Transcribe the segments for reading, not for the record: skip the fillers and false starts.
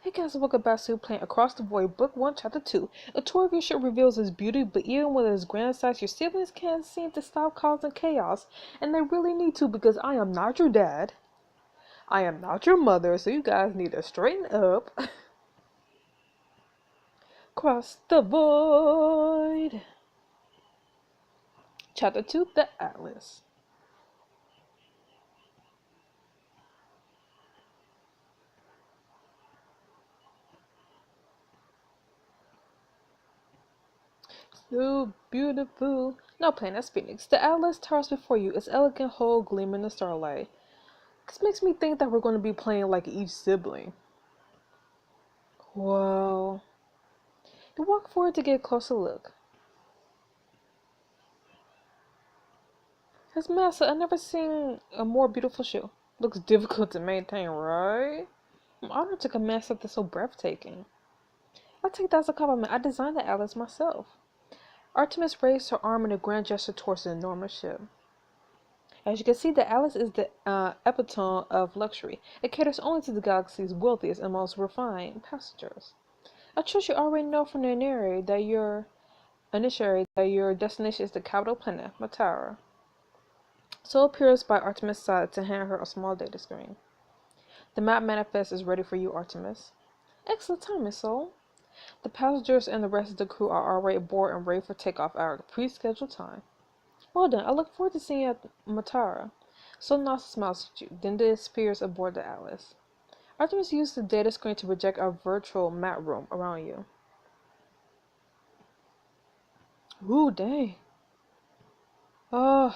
Hey guys, welcome back to playing Across the Void, Book 1, Chapter 2. A tour of your ship reveals its beauty, but even with its grand size, your siblings can't seem to stop causing chaos. And they really need to, because I am not your dad. I am not your mother, so you guys need to straighten up. Cross the Void. Chapter 2, The Atlas. So beautiful. Now playing as Phoenix. The Atlas towers before you, its elegant hull gleaming in the starlight. This makes me think that we're going to be playing like each sibling. Whoa. You walk forward to get a closer look. It's massive. I've never seen a more beautiful shoe. Looks difficult to maintain, right? I'm honored to command something so breathtaking. I take that as a compliment. I designed the Atlas myself. Artemis raised her arm in a grand gesture towards the enormous ship. As you can see, the Atlas is the epitome of luxury. It caters only to the galaxy's wealthiest and most refined passengers. I trust you already know from the initiary that your destination is the capital planet, Matara. So appears by Artemis' side to hand her a small data screen. The map manifest is ready for you, Artemis. Excellent timing, Soul. The passengers and the rest of the crew are already aboard and ready for takeoff at our pre-scheduled time. Well done, I look forward to seeing you at Matara. Soul nods and smiles at you, then disappears aboard the Atlas. Artemis used the data screen to project our virtual map room around you. Ooh, dang. Oh,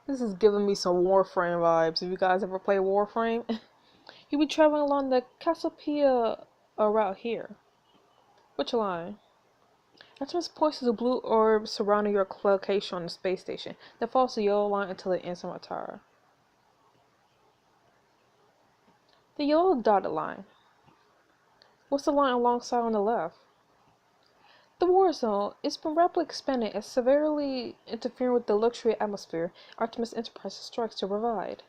this is giving me some Warframe vibes. If you guys ever play Warframe, you'll be traveling along the Cassiopeia route here. Which line? Artemis points to the blue orb surrounding your location on the space station, then follows the yellow line until it ends on Matara. The yellow dotted line. What's the line alongside on the left? The war zone. It's been rapidly expanding and severely interfering with the luxury atmosphere Artemis Enterprises strikes to provide.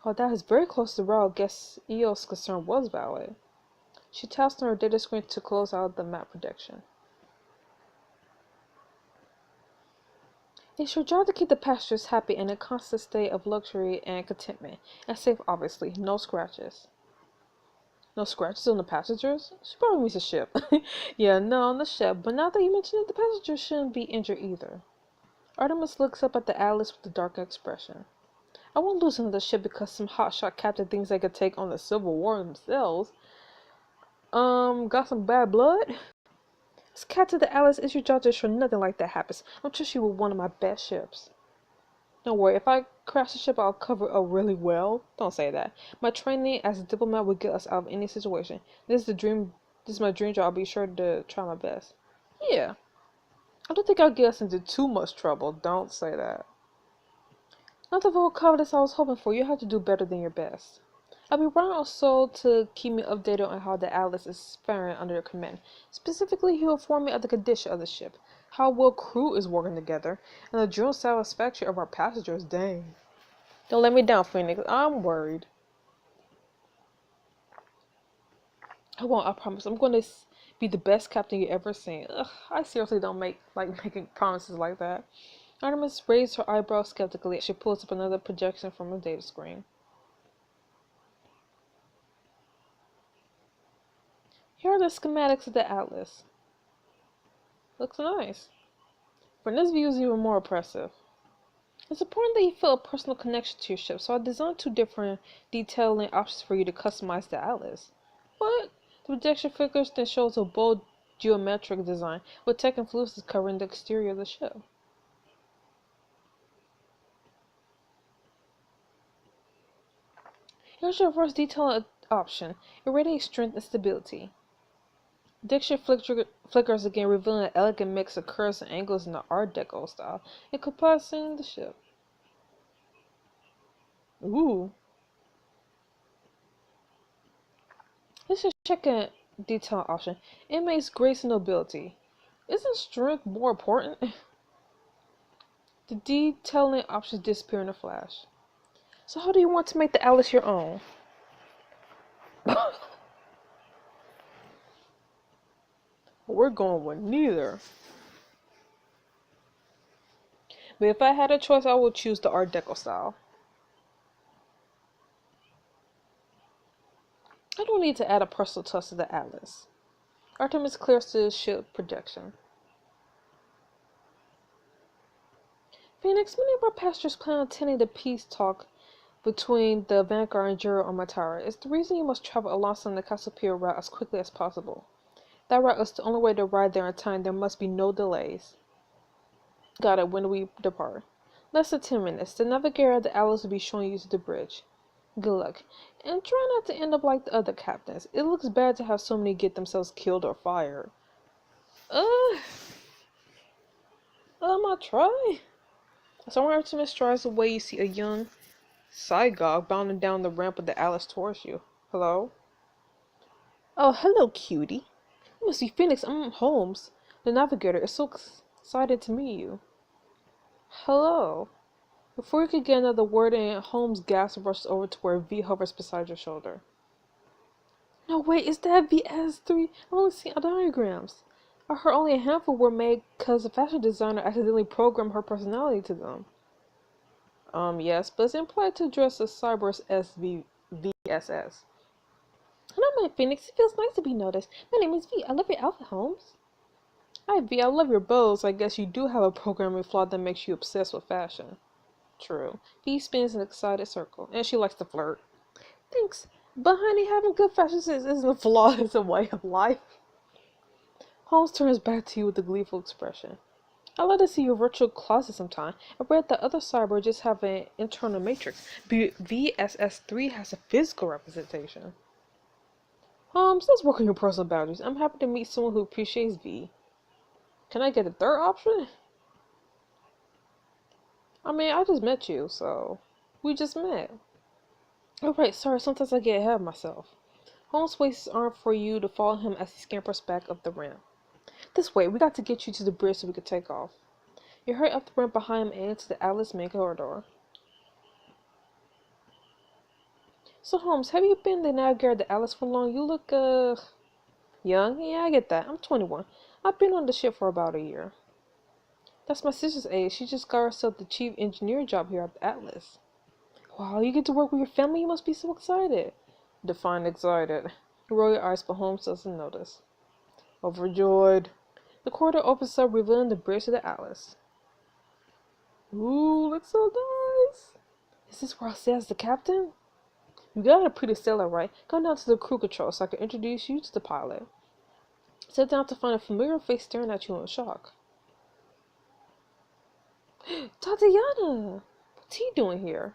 Oh, that is very close to where I guess EO's concern was valid. She taps on her data screen to close out the map projection. It's your job to keep the passengers happy in a constant state of luxury and contentment. And safe, obviously. No scratches. No scratches on the passengers? She probably means the ship. Yeah, no, on the ship. But now that you mention it, the passengers shouldn't be injured either. Artemis looks up at the Atlas with a dark expression. I won't lose another ship because some hotshot captain thinks they could take on the Civil War themselves. Got some bad blood? As captain of the Atlas, it's your job to ensure nothing like that happens. I'm trust you with one of my best ships. Don't worry, if I crash the ship, I'll cover it up really well. Don't say that. My training as a diplomat will get us out of any situation. This is my dream job. I'll be sure to try my best. Yeah. I don't think I'll get us into too much trouble. Don't say that. Not the full confidence I was hoping for. You have to do better than your best. I'll be running on Sol to keep me updated on how the Atlas is faring under your command. Specifically, he'll inform me of the condition of the ship, how well crew is working together, and the general satisfaction of our passengers. Dang. Don't let me down, Phoenix. I'm worried. I won't, I promise. I'm going to be the best captain you ever seen. Ugh, I seriously don't like making promises like that. Artemis raised her eyebrows skeptically as she pulls up another projection from her data screen. Here are the schematics of the Atlas. Looks nice. From this view is even more impressive. It's important that you feel a personal connection to your ship, so I designed two different detailing options for you to customize the Atlas. What? The projection figures then shows a bold geometric design with tech influences covering the exterior of the ship. Here's your first detailing option. It radiates strength and stability. Dixie flickers again, revealing an elegant mix of curves and angles in the Art Deco style, encompassing the ship. Ooh. Let's just check a detail option. Inmates grace and nobility. Isn't strength more important? The detailing options disappear in a flash. So how do you want to make the Alice your own? We're going with neither. But if I had a choice, I would choose the Art Deco style. I don't need to add a personal touch to the Atlas. Artemis clears the shield projection. Phoenix, many of our pastors plan on attending the peace talk between the Vanguard and Juro on Matara. It's the reason you must travel alongside the Cassiopeia route as quickly as possible. That route is the only way to ride there in time. There must be no delays. Got it. When do we depart? Less than 10 minutes. The navigator of the Atlas will be showing you to the bridge. Good luck. And try not to end up like the other captains. It looks bad to have so many get themselves killed or fired. I'll try. As Artemis strides away, you see a young Cygog bounding down the ramp of the Atlas towards you. Hello? Oh, hello, cutie. You must be Phoenix. I'm Holmes. The navigator is so excited to meet you. Hello. Before you could get another word in, Holmes' gas rushes over to where V hovers beside your shoulder. No, wait, is that VS3? I've only seen diagrams. I heard only a handful were made because the fashion designer accidentally programmed her personality to them. Yes, but it's implied to address the cyber's VSS. Hello, my Phoenix. It feels nice to be noticed. My name is V. I love your outfit, Holmes. Hi, V. I love your bows. I guess you do have a programming flaw that makes you obsessed with fashion. True. V spins in an excited circle, and she likes to flirt. Thanks. But honey, having good fashion sense isn't a flaw, it's a way of life. Holmes turns back to you with a gleeful expression. I'd like to see your virtual closet sometime. I read that other cyber just have an internal matrix. VSS3 has a physical representation. Holmes, let's work on your personal boundaries. I'm happy to meet someone who appreciates V. Can I get a third option? I mean, I just met you, so... We just met. Oh, right, sorry, sometimes I get ahead of myself. Holmes waits his arm for you to follow him as he scampers back up the ramp. This way, we got to get you to the bridge so we could take off. You hurry up the ramp behind him and into the Atlas main corridor. So, Holmes, have you been the navigator of the Atlas for long? You look, young. Yeah, I get that. I'm 21. I've been on the ship for about a year. That's my sister's age. She just got herself the chief engineer job here at the Atlas. Wow, you get to work with your family? You must be so excited. Define excited. You roll your eyes, but Holmes doesn't notice. Overjoyed. The corridor opens up, revealing the bridge to the Atlas. Ooh, looks so nice. Is this where I'll stay as the captain? You got a pretty sailor, right? Go down to the crew control so I can introduce you to the pilot. Sit down to find a familiar face staring at you in shock. Tatiana! What's he doing here?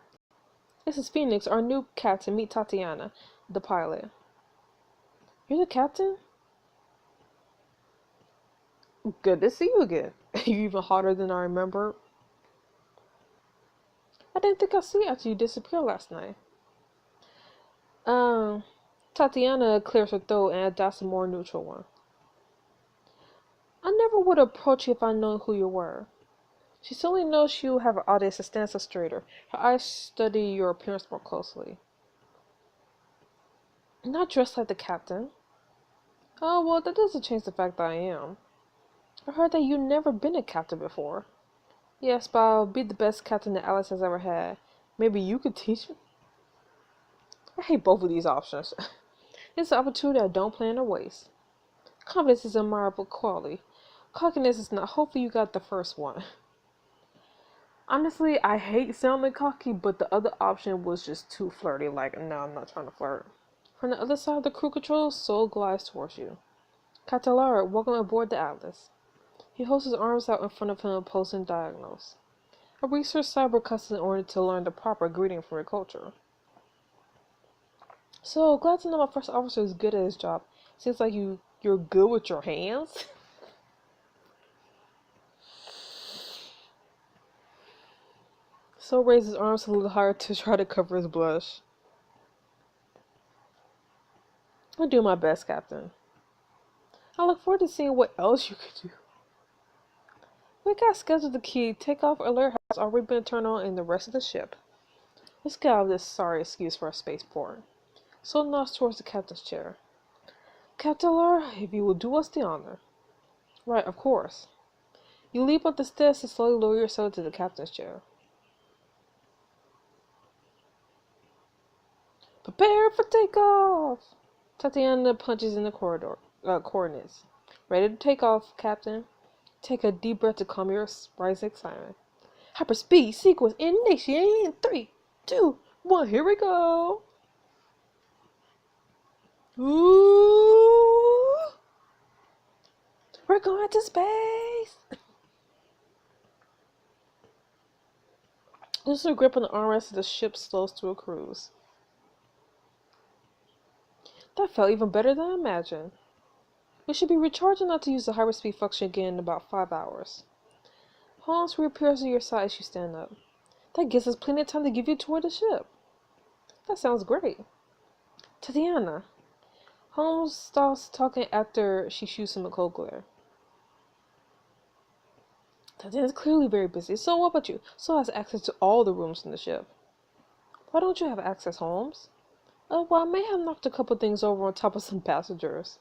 This is Phoenix, our new captain. Meet Tatiana, the pilot. You're the captain? Good to see you again. You're even hotter than I remember. I didn't think I'd see you after you disappeared last night. Tatiana clears her throat and adopts a more neutral one. I never would approach you if I'd known who you were. She certainly knows she will have her audience that stands up straighter. Her eyes study your appearance more closely. Not dressed like the captain. Oh, well, that doesn't change the fact that I am. I heard that you've never been a captain before. Yes, but I'll be the best captain that Alice has ever had. Maybe you could teach me? I hate both of these options. It's an opportunity I don't plan to waste. Confidence is an admirable quality. Cockiness is not. Hopefully you got the first one. Honestly, I hate sounding cocky, but the other option was just too flirty. Like, no, I'm not trying to flirt. From the other side of the crew control, Soul glides towards you. Catalara, welcome aboard the Atlas. He holds his arms out in front of him, opposing diagonals. A research cyber custom in order to learn the proper greeting from your culture. So, glad to know my first officer is good at his job. Seems like you're good with your hands. So raised his arms a little higher to try to cover his blush. I'll do my best, Captain. I look forward to seeing what else you could do. We got scheduled the key. Takeoff alert has already been turned on in the rest of the ship. Let's get out of this sorry excuse for a spaceport. So nods towards the captain's chair. Captain Lara, if you will do us the honor. Right, of course. You leap up the steps and slowly lower yourself to the captain's chair. Prepare for takeoff! Tatiana punches in the coordinates. Ready to take off, Captain. Take a deep breath to calm your rising excitement. Hyperspeed sequence initiating in 3, 2, 1. Here we go. Ooh! We're going to space! Loosen grip on the armrest as the ship slows to a cruise. That felt even better than I imagined. We should be recharging not to use the hyperspeed function again in about 5 hours. Holmes reappears at your side as you stand up. That gives us plenty of time to give you a tour of the ship. That sounds great. Tatiana. Holmes stops talking after she shoots him a cold glare. Tatiana's clearly very busy, so what about you? So has access to all the rooms in the ship. Why don't you have access, Holmes? Well, I may have knocked a couple things over on top of some passengers.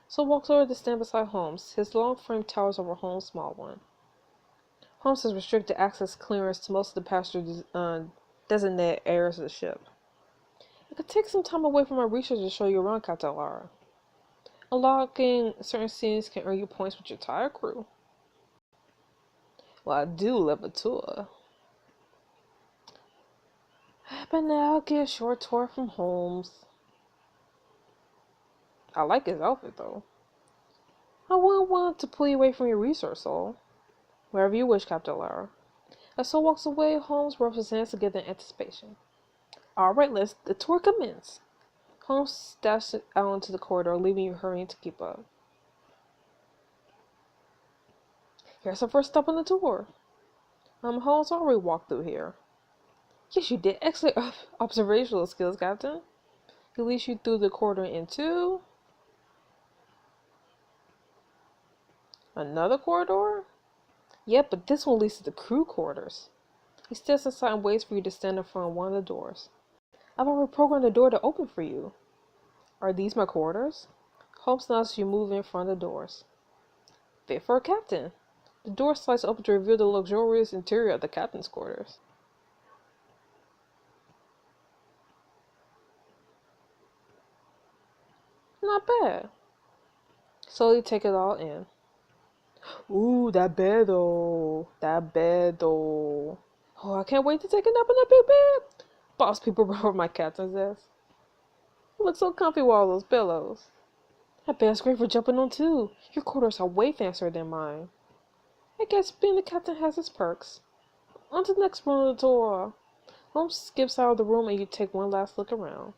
So walks over to stand beside Holmes. His long frame towers over Holmes' small one. Holmes has restricted access clearance to most of the passenger designated areas of the ship. I could take some time away from my research to show you around, Captain Lara. Unlocking certain scenes can earn you points with your entire crew. Well, I do love a tour. But now I'll get a short tour from Holmes. I like his outfit, though. I wouldn't want to pull you away from your research, Soul. Wherever you wish, Captain Lara. As Soul walks away, Holmes rubs his hands together in anticipation. Alright, let's the tour commence. Holmes dashes out into the corridor, leaving you hurrying to keep up. Here's our first stop on the tour. Holmes already walked through here. Yes, you did. Excellent observational skills, Captain. He leads you through the corridor into another corridor? Yep, but this one leads to the crew quarters. He steps aside and waits for you to stand in front of one of the doors. I've already programmed the door to open for you. Are these my quarters? Holmes nods as you move in front of the doors. Fit for a captain. The door slides open to reveal the luxurious interior of the captain's quarters. Not bad. Slowly take it all in. Ooh, that bed though. That bed though. Oh, I can't wait to take a nap in that big bed. Boss people rub my captain's ass. It looks so comfy with all those pillows. That bed's great for jumping on too. Your quarters are way fancier than mine. I guess being the captain has its perks. On to the next room of the tour. Holmes skips out of the room and you take one last look around.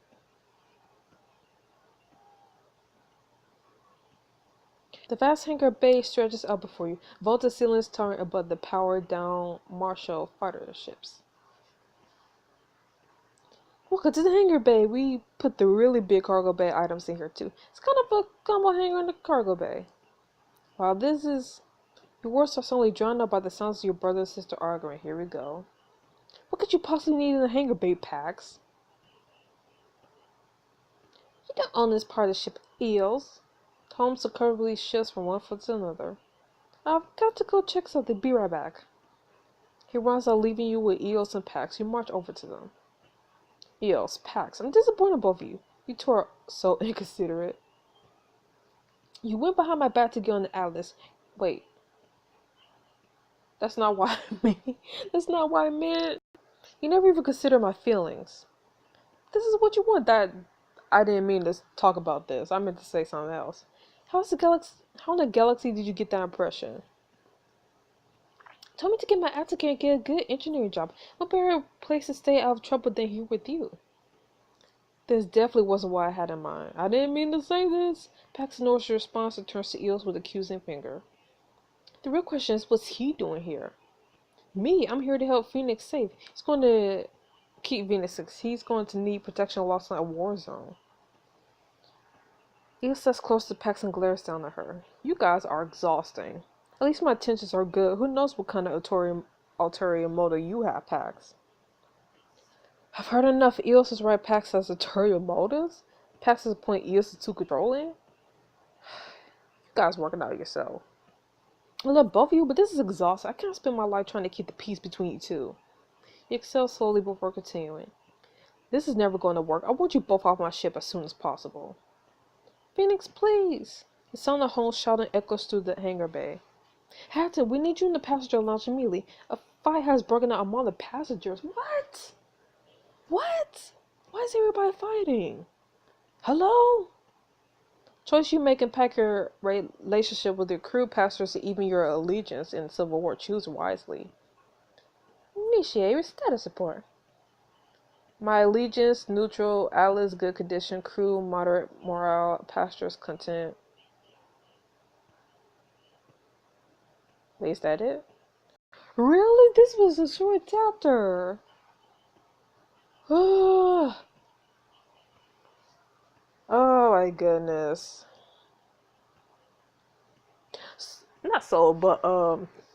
The vast hangar bay stretches out before you, vaulted ceilings towering above the powered-down Marshall fighter ships. Welcome to the hangar bay. We put the really big cargo bay items in here too. It's kind of a combo hangar in the cargo bay. While this is... Your words are suddenly drowned out by the sounds of your brother and sister arguing. Here we go. What could you possibly need in the hangar bay, Pax? You don't own this part of the ship, Eels. Holmes securely shifts from one foot to another. I've got to go check something. Be right back. He runs out, leaving you with Eels and Pax. You march over to them. Eels, Pax, I'm disappointed in both of you. You two are so inconsiderate. You went behind my back to get on the Atlas. Wait. That's not why I meant. That's not what I meant. You never even consider my feelings. This is what you want. I didn't mean to talk about this. I meant to say something else. How in the galaxy did you get that impression? Told me to get my aftercare and get a good engineering job. What better place to stay out of trouble than here with you? This definitely wasn't what I had in mind. I didn't mean to say this. Pax ignores your response and turns to Eels with accusing finger. The real question is, what's he doing here? Me, I'm here to help Phoenix safe. He's going to keep Phoenix safe. He's going to need protection while in a war zone. Eel sits close to Pax and glares down at her. You guys are exhausting. At least my intentions are good. Who knows what kind of ulterior motive you have, Pax? I've heard enough. Eos is right. Pax has ulterior motives? Pax's point Eos is too controlling? You guys working out yourself. I love both of you, but this is exhausting. I can't spend my life trying to keep the peace between you two. He exhales slowly before continuing. This is never going to work. I want you both off my ship as soon as possible. Phoenix, please! The sound of Holmes shouting echoes through the hangar bay. Hatton, we need you in the passenger lounge immediately. A fight has broken out among the passengers. What? What? Why is everybody fighting? Hello? Choice you make impact your relationship with your crew, passengers, and even your allegiance in Civil War. Choose wisely. Initiate your status report. My allegiance, neutral, allies, good condition, crew, moderate morale, passengers, content. Wait, is that it? Really? This was a short chapter. Oh my goodness. Not so, but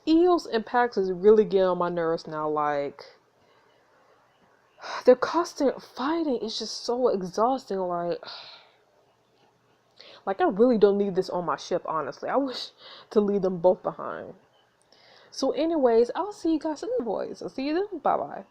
Eos and Pax is really getting on my nerves now. Like, their constant fighting is just so exhausting. Like I really don't need this on my ship, honestly. I wish to leave them both behind. So anyways, I'll see you guys in the voice. I'll see you then. Bye bye.